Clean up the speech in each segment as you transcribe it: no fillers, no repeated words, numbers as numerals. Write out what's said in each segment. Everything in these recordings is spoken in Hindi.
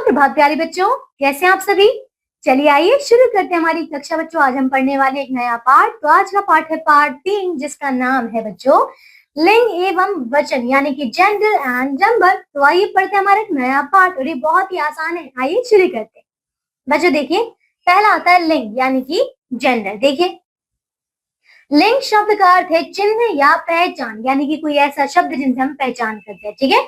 तो बहुत प्यारे बच्चों, कैसे हैं आप सभी। चलिए आइए शुरू करते हैं हमारी कक्षा बच्चों। आज हम पढ़ने वाले एक नया पाठ। तो आज का पाठ है पाठ 3, जिसका नाम है बच्चों लिंग एवं वचन, यानी कि जेंडर एंड नंबर। तो आइए पढ़ते हैं हमारा एक नया पाठ, और ये बहुत ही आसान है। आइए शुरू करते हैं बच्चों। देखिए, पहला आता है लिंग यानी कि जेंडर। देखिए, लिंग शब्द का अर्थ है चिन्ह या पहचान, यानी कि कोई ऐसा शब्द जिनसे हम पहचान करते हैं। ठीक है।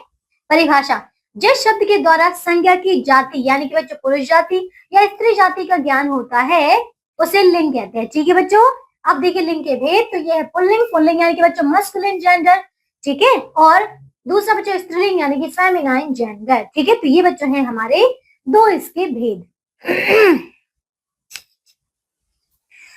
परिभाषा, जिस शब्द के द्वारा संज्ञा की जाति यानी कि बच्चों पुरुष जाति या स्त्री जाति का ज्ञान होता है उसे लिंग कहते हैं। ठीक है बच्चों। अब देखिए लिंग के भेद। तो ये है पुल्लिंग, पुल्लिंग यानी कि बच्चों मस्कुलिन जेंडर। ठीक है। और दूसरा बच्चों स्त्रीलिंग यानी कि फेमिनाइन जेंडर। ठीक है। तो ये बच्चों हैं हमारे दो इसके भेद।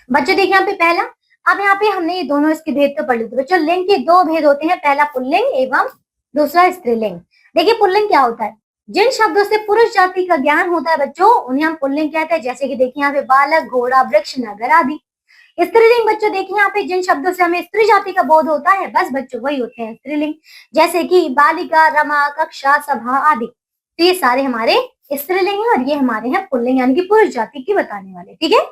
बच्चों देखिए यहाँ पे पहला, अब यहाँ पे हमने ये दोनों इसके भेद तो पढ़ लिए थे बच्चों। लिंग के दो भेद होते हैं, पहला पुल्लिंग एवं दूसरा स्त्रीलिंग। देखिए पुल्लिंग क्या होता है, जिन शब्दों से पुरुष जाति का ज्ञान होता है बच्चों उन्हें हम पुल्लिंग कहते हैं। जैसे कि देखिए यहाँ पे बालक, घोड़ा, वृक्ष, नगर आदि। स्त्रीलिंग बच्चों देखिए यहाँ पे जिन शब्दों से हमें स्त्री जाति का बोध होता है बस बच्चों वही होते हैं स्त्रीलिंग। जैसे कि बालिका, रमा, कक्षा, सभा आदि। तो ये सारे हमारे स्त्रीलिंग है और ये हमारे हैं पुल्लिंग यानी कि पुरुष जाति की बताने वाले। ठीक है।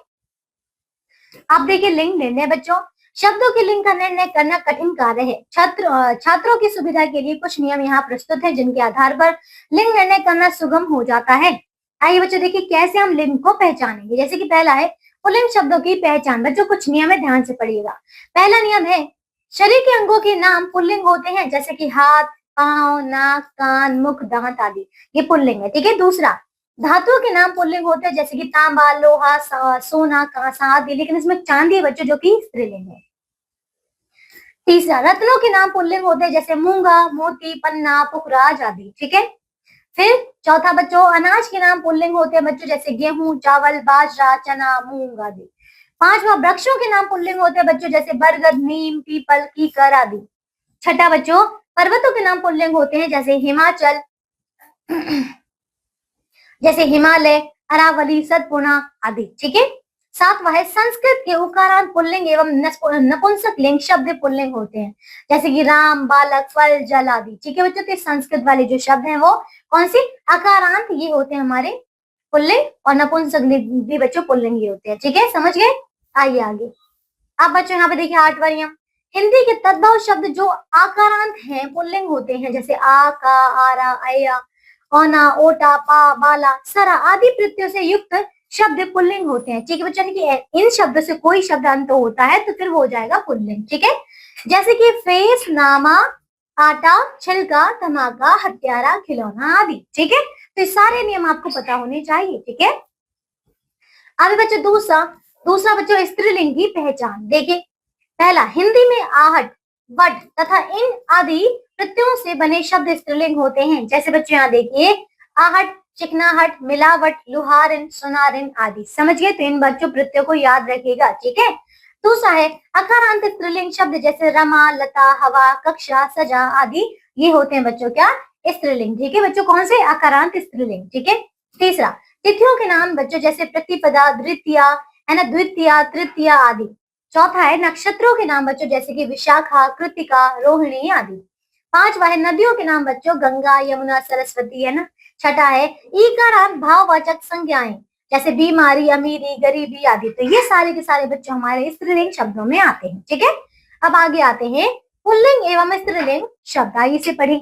अब देखिए लिंग निर्णय बच्चों, शब्दों के लिंग का निर्णय करना कठिन कार्य है। छात्रों की सुविधा के लिए कुछ नियम यहाँ प्रस्तुत हैं जिनके आधार पर लिंग निर्णय करना सुगम हो जाता है। आइए बच्चों देखिए कैसे हम लिंग को पहचानेंगे। जैसे कि पहला है पुल्लिंग शब्दों की पहचान। बच्चों कुछ नियम है, ध्यान से पढ़िएगा। पहला नियम है शरीर के अंगों के नाम पुल्लिंग होते हैं, जैसे कि हाथ, पांव, नाक, कान, मुख, दांत आदि। ये पुल्लिंग है। ठीक है। दूसरा, धातुओं के नाम पुल्लिंग होते हैं, जैसे कि तांबा, लोहा, सोना, कांसा आदि। लेकिन इसमें चांदी है बच्चों जो कि स्त्रीलिंग है। तीसरा, रत्नों के नाम पुल्लिंग होते हैं, जैसे मूंगा, मोती, पन्ना, पुखराज आदि। ठीक है। फिर चौथा बच्चों, अनाज के नाम पुल्लिंग होते हैं बच्चों, जैसे गेहूं, चावल, बाजरा, चना, मूंग आदि। पांचवा, वृक्षों के नाम पुल्लिंग होते हैं बच्चों, जैसे बरगद, नीम, पीपल, कीकर आदि। छठा बच्चों, पर्वतों के नाम पुल्लिंग होते हैं, जैसे हिमाचल, जैसे हिमालय, अरावली, सतपुड़ा आदि। ठीक है। सातवां है संस्कृत के उकारांत पुल्लिंग एवं नपुंसक लिंग शब्द पुल्लिंग होते हैं, जैसे कि राम, बालक, फल, जल आदि। ठीक है बच्चों। तो संस्कृत वाले जो शब्द हैं वो कौन से अकारांत ये होते हैं हमारे पुल्लिंग, और नपुंसक भी बच्चों पुल्लिंग ये होते हैं। ठीक है, समझ गए। आइए आगे। अब बच्चों यहाँ पे देखिए आठवां नियम, हिंदी के तद्भव शब्द जो आकारांत हैं पुल्लिंग होते हैं, जैसे आ, का, आरा, आया, ओना, ओटा, पा, बाला, सरा आदि प्रत्ययों से युक्त शब्द पुल्लिंग होते हैं। ठीक है बच्चों। कि इन शब्दों से कोई शब्द अंत होता है तो फिर वो हो जाएगा पुल्लिंग। ठीक है। जैसे कि फेस, नामा, आटा, छिलका, धमाका, हत्यारा, खिलौना आदि। ठीक है। तो ये सारे नियम आपको पता होने चाहिए। ठीक है। अभी बच्चों दूसरा बच्चों स्त्रीलिंग की पहचान। देखिए, पहला, हिंदी में आहट, वट तथा इन आदि प्रत्ययों से बने शब्द स्त्रीलिंग होते हैं। जैसे बच्चों यहाँ देखिए आहट, चिकनाहट, मिलावट, लुहारिन, सुनारिन आदि। समझ गए। तो इन बच्चों प्रत्ययों को याद रखिएगा। ठीक है। दूसरा है अकारांत स्त्रीलिंग शब्द, जैसे रमा, लता, हवा, कक्षा, सजा आदि। ये होते हैं बच्चों क्या स्त्रीलिंग। ठीक है बच्चों, कौन से अकारांत स्त्रीलिंग। ठीक है। तीसरा, तिथियों के नाम बच्चों, जैसे प्रतिपदा, द्वितीया है ना, द्वितीया, तृतीया आदि। चौथा है नक्षत्रों के नाम बच्चों, जैसे कि विशाखा, कृतिका, रोहिणी आदि। पांचवा है नदियों के नाम बच्चों, गंगा, यमुना, सरस्वती है ना। छठा है ईकारांत भाववाचक संज्ञाएं, जैसे बीमारी, अमीरी, गरीबी आदि। तो ये सारे के सारे बच्चों हमारे स्त्रीलिंग शब्दों में आते हैं। ठीक है। अब आगे आते हैं पुल्लिंग एवं स्त्रीलिंग शब्द। आइए इसे पढ़ें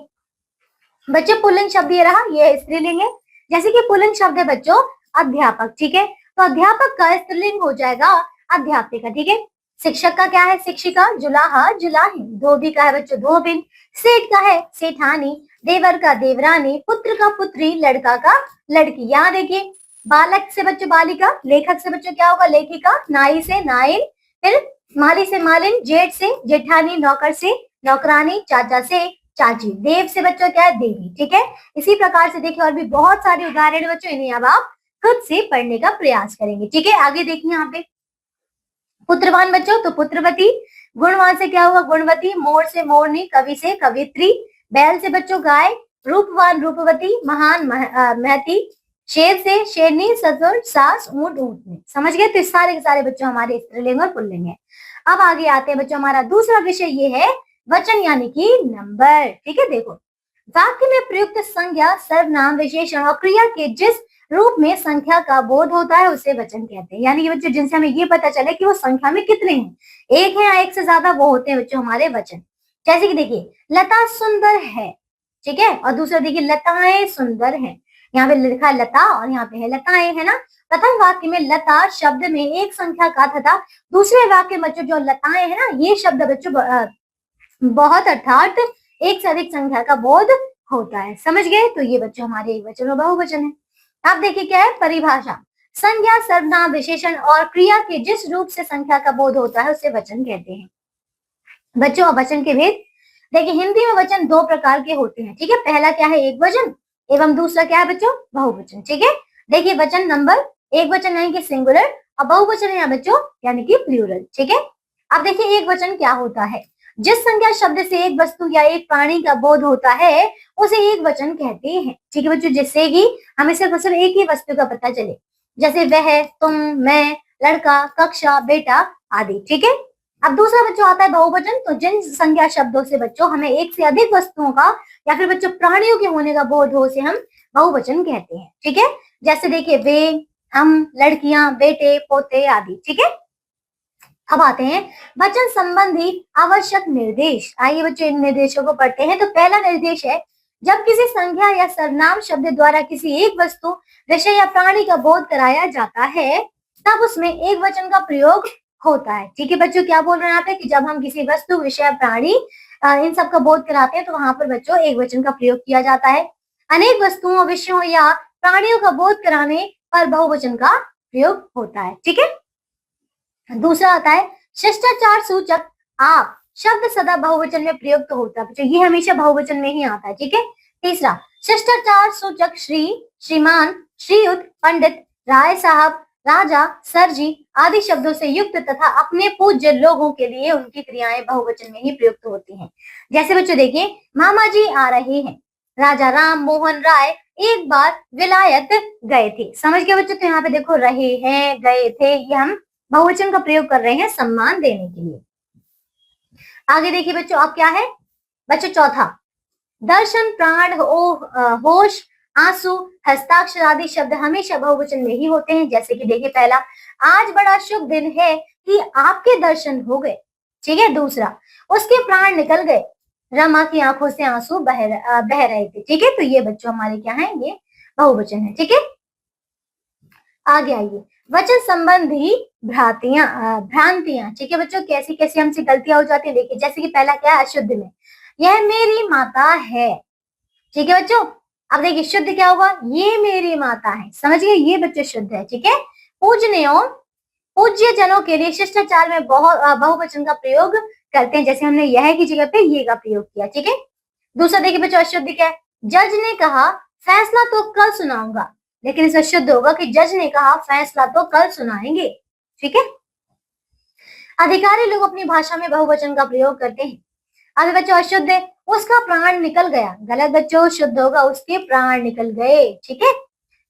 बच्चों। पुल्लिंग शब्द ये रहा, ये स्त्रीलिंग है। जैसे कि पुल्लिंग शब्द है बच्चों अध्यापक। ठीक है। तो अध्यापक का स्त्रीलिंग हो जाएगा अध्यापिका। ठीक है। शिक्षक का क्या है, शिक्षिका, जुलाहा, जुलाहिन। धोबी का है बच्चों धोबिन। सेठ का है सेठानी। देवर का देवरानी। पुत्र का पुत्री। लड़का का लड़की। यहाँ देखिए, बालक से बच्चों बालिका, लेखक से बच्चों क्या होगा लेखिका, नाई से नाइन, फिर माली से मालिन, जेठ से जेठानी, नौकर से नौकरानी, चाचा से चाची, देव से बच्चों क्या है देवी। ठीक है। इसी प्रकार से देखिए और भी बहुत सारे उदाहरण बच्चों, इन्हें अब आप खुद से पढ़ने का प्रयास करेंगे। ठीक है। आगे देखिए यहाँ पे पुत्रवान बच्चों, तो पुत्रवती। गुणवान से क्या होगा गुणवती। मोर से मोरनी। कवि से कवित्री। बैल से बच्चों गाय। रूपवान रूपवती। महान महती। शेर से शेरनी, ससुर, सास, ऊंट, ऊंटनी। समझ गए। तो सारे के सारे बच्चों हमारे स्त्रीलिंग और पुल्लिंग है। अब आगे आते हैं बच्चों, हमारा दूसरा विषय ये है वचन यानी कि नंबर। ठीक है। देखो, वाक्य में प्रयुक्त संज्ञा, सर्वनाम, विशेषण और क्रिया के जिस रूप में संख्या का बोध होता है उसे वचन कहते हैं। यानी कि बच्चों जिनसे हमें ये पता चले कि वो संख्या में कितने हैं, एक है या एक से ज्यादा, वो होते हैं बच्चों हमारे वचन। जैसे कि देखिए लता सुंदर है, ठीक है, और दूसरा देखिए लताएं सुंदर हैं। यहाँ पे लिखा है लता और यहाँ पे है लताएं, है ना। प्रथम वाक्य में लता शब्द में एक संख्या का तथा दूसरे वाक्य में बच्चों जो लताएं है ना, ये शब्द बच्चों बहुत अर्थात एक से अधिक संख्या का बोध होता है। समझ गए? तो ये बच्चों हमारे एक वचन और बहुवचन है। अब देखिए क्या है परिभाषा, संज्ञा, सर्वनाम, विशेषण और क्रिया के जिस रूप से संख्या का बोध होता है उसे वचन कहते हैं। बच्चों और वचन के भेद देखिए, हिंदी में वचन दो प्रकार के होते हैं, ठीक है। पहला क्या है एक वचन एवं दूसरा क्या है बच्चों बहुवचन, ठीक है। देखिए वचन नंबर एक वचन यानी कि सिंगुलर और बहुवचन है बच्चों यानी कि प्लूरल, ठीक है। अब देखिए एक वचन क्या होता है, जिस संज्ञा शब्द से एक वस्तु या एक प्राणी का बोध होता है उसे एक वचन कहते हैं, ठीक है बच्चों। जिससे कि हमें सिर्फ एक ही वस्तु का पता चले, जैसे वह, तुम, मैं, लड़का, कक्षा, बेटा आदि, ठीक है। अब दूसरा बच्चों आता है बहुवचन, तो जिन संज्ञा शब्दों से बच्चों हमें एक से अधिक वस्तुओं का या फिर बच्चों प्राणियों के होने का बोध हो उसे हम बहुवचन कहते हैं, ठीक है। जैसे देखिए वे, हम, लड़कियां, बेटे, पोते आदि, ठीक है। अब आते हैं वचन संबंधी आवश्यक निर्देश। आइए बच्चों इन निर्देशों को पढ़ते हैं। तो पहला निर्देश है, जब किसी संज्ञा या सर्वनाम शब्द द्वारा किसी एक वस्तु, विषय या प्राणी का बोध कराया जाता है तब उसमें एक वचन का प्रयोग होता है, ठीक है बच्चों। क्या बोल रहे हैं यहाँ पे कि जब हम किसी वस्तु, विषय, प्राणी इन सब का बोध कराते हैं तो वहां पर बच्चों एक वचन का प्रयोग किया जाता है। अनेक वस्तुओं, विषयों या प्राणियों का बोध कराने पर बहुवचन का प्रयोग होता है, ठीक है। दूसरा आता है शिष्टाचार सूचक आप शब्द सदा बहुवचन में प्रयुक्त होता है बच्चों, ये हमेशा बहुवचन में ही आता है, ठीक है। तीसरा शिष्टाचार सूचक श्री, श्रीमान, श्रीयुत, पंडित, राय साहब, राजा, सर जी आदि शब्दों से युक्त तथा अपने पूज्य लोगों के लिए उनकी क्रियाएं बहुवचन में ही प्रयुक्त होती हैं। जैसे बच्चों देखिए मामा जी आ रहे हैं, राजा राम मोहन राय एक बार विलायत गए थे। समझ गए बच्चों? तो यहाँ पे देखो रहे हैं, गए थे, ये हम बहुवचन का प्रयोग कर रहे हैं सम्मान देने के लिए। आगे देखिए बच्चों अब क्या है बच्चों चौथा, दर्शन, प्राण, होश, आंसू, हस्ताक्षर आदि शब्द हमेशा बहुवचन में ही होते हैं। जैसे कि देखिए पहला, आज बड़ा शुभ दिन है कि आपके दर्शन हो गए, ठीक है। दूसरा, उसके प्राण निकल गए, रमा की आंखों से आंसू बह रहे थे, ठीक है। तो ये बच्चों हमारे क्या है, ये बहुवचन है, ठीक है। आगे आइए वचन संबंधी भ्रांतियां, ठीक है बच्चों, कैसी कैसी हमसे गलतियां हो जाती है। देखिए जैसे कि पहला क्या है अशुद्ध में, यह मेरी माता है, ठीक है बच्चों। अब देखिए शुद्ध क्या होगा, ये मेरी माता है, समझ गए, ये बच्चे शुद्ध है, ठीक है। पूजनीयों, पूज्य जनों के लिए शिष्टाचार में बहुवचन का प्रयोग करते हैं, जैसे हमने यह की जगह पे ये का प्रयोग किया, ठीक है। दूसरा देखिए बच्चों अशुद्ध क्या है, जज ने कहा फैसला तो कल सुनाऊंगा, लेकिन इसका शुद्ध होगा कि जज ने कहा फैसला तो कल सुनाएंगे, ठीक है। अधिकारी लोग अपनी भाषा में बहुवचन का प्रयोग करते हैं। अभी बच्चों अशुद्ध है, उसका प्राण निकल गया, गलत बच्चों, शुद्ध होगा उसके प्राण निकल गए, ठीक है।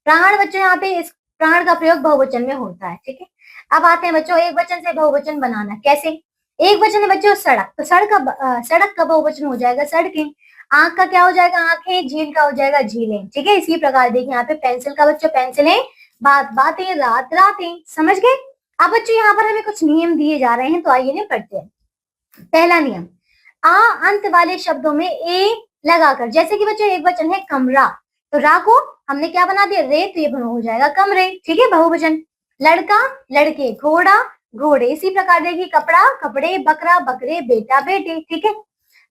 प्राण बच्चों यहाँ पे इस प्राण का प्रयोग बहुवचन में होता है, ठीक है। अब आते हैं बच्चों एक वचन से बहुवचन बनाना, कैसे। एक वचन है बच्चों सड़क, तो सड़क का बहुवचन हो जाएगा सड़कें, आंख का क्या हो जाएगा आंखें, झील का हो जाएगा झीलें, ठीक है। इसी प्रकार देखिए यहाँ पे पेंसिल का बच्चों पेंसिलें, बात बातें, रात रातें, समझ गए। अब बच्चों यहाँ पर हमें कुछ नियम दिए जा रहे हैं, तो आइए इन्हें पढ़ते हैं। पहला नियम, आ अंत वाले शब्दों में ए लगाकर, जैसे कि बच्चों एक वचन है कमरा, तो रा को हमने क्या बना दिया रे, तो ये हो जाएगा कमरे, ठीक है बहुवचन। लड़का, लड़के, घोड़ा, घोड़े, इसी प्रकार देखिए कपड़ा, कपड़े, बकरा, बकरे, बेटा, बेटे, ठीक है।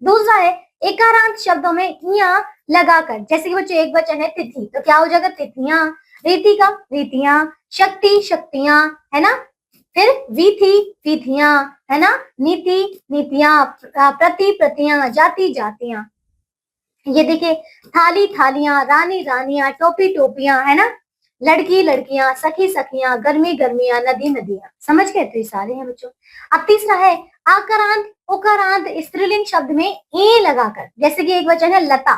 दूसरा है एकारांत शब्दों में इया लगाकर, जैसे कि बच्चों एक वचन है तिथि, तो क्या हो जाएगा तिथियां, रीति का रीतियां, शक्ति शक्तियां, है ना। फिर वीथी वीथियां, है ना, नीति नीतियां, प्रति प्रतियां, जाति जातियां। ये देखिए थाली थालियां, रानी रानियां, टोपी टोपियां, है ना, लड़की लड़कियां, सखी सखियां, गर्मी गर्मियां, नदी नदियां, समझ गए। तो ये सारे हैं बच्चों। अब तीसरा है आकारांत उकारांत स्त्रीलिंग शब्द में ए लगाकर, जैसे कि एक वचन है लता,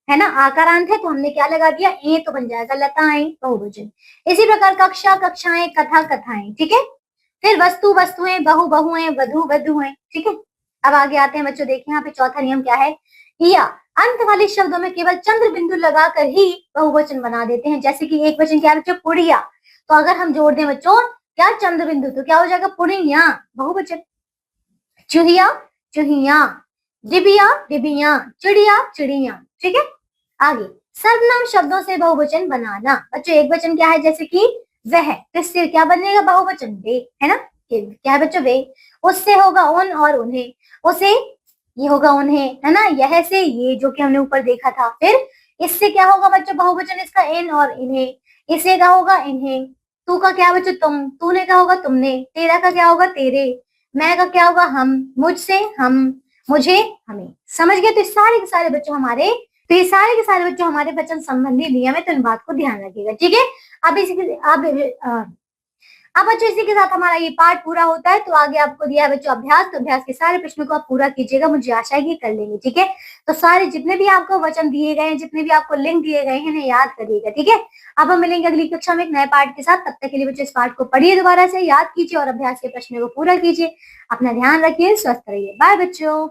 है ना, आकारांत है तो हमने क्या लगा दिया ए, तो बन जाएगा लताएं बहुवचन। इसी प्रकार कक्षा कक्षाएं, कथा कथाएं, ठीक है। फिर वस्तु वस्तुएं, बहु बहुएं, वधु वधुएं, ठीक है। अब आगे आते हैं बच्चों, देखिए यहाँ पे चौथा नियम क्या है, या अंत वाले शब्दों में केवल चंद्र बिंदु लगाकर ही बहुवचन बना देते हैं। जैसे कि एक वचन क्या है बच्चों, पुड़िया, तो अगर हम जोड़ दें बच्चों क्या चंद्र बिंदु, तो क्या हो जाएगा पुड़िया, बहुवचन। चूहिया चूहिया, डिबिया डिबिया, चिड़िया चिड़िया। ठीक है, आगे सर्वनाम शब्दों से बहुवचन बनाना। बच्चों एक वचन क्या है, जैसे कि वह, तो इससे क्या बनेगा बहुवचन, वे, है ना, क्या है बच्चों, वे। उससे होगा उन और उन्हें, उसे ये होगा उन्हें, है ना, यह से ये जो कि हमने ऊपर देखा था। फिर इससे क्या होगा बच्चों बहुवचन, इसका इन और इन्हें, इसे का होगा इन्हें, तू का क्या बच्चों तुम, तूने का होगा तुमने, तेरा का क्या होगा तेरे, मैं का क्या होगा हम, मुझसे हम, मुझे हमें। समझ गए, तो सारे के सारे बच्चों हमारे, तो ये सारे के सारे बच्चों हमारे वचन संबंधी नियम है, तो इन बात को ध्यान रखिएगा। ठीक है, अब अब बच्चों इसी के साथ हमारा ये पार्ट पूरा होता है। तो आगे आपको दिया है बच्चों अभ्यास, तो अभ्यास के सारे प्रश्नों को आप पूरा कीजिएगा, मुझे आशा है कि कर लेंगे। ठीक है, तो सारे जितने भी आपको वचन दिए गए हैं, जितने भी आपको लिंक दिए गए हैं, याद करिएगा। ठीक है, अब हम मिलेंगे अगली कक्षा में एक नए पार्ट के साथ। तब तक के लिए बच्चों इस पार्ट को पढ़िए, दोबारा से याद कीजिए और अभ्यास के प्रश्नों को पूरा कीजिए। अपना ध्यान रखिए, स्वस्थ रहिए, बाय बच्चों।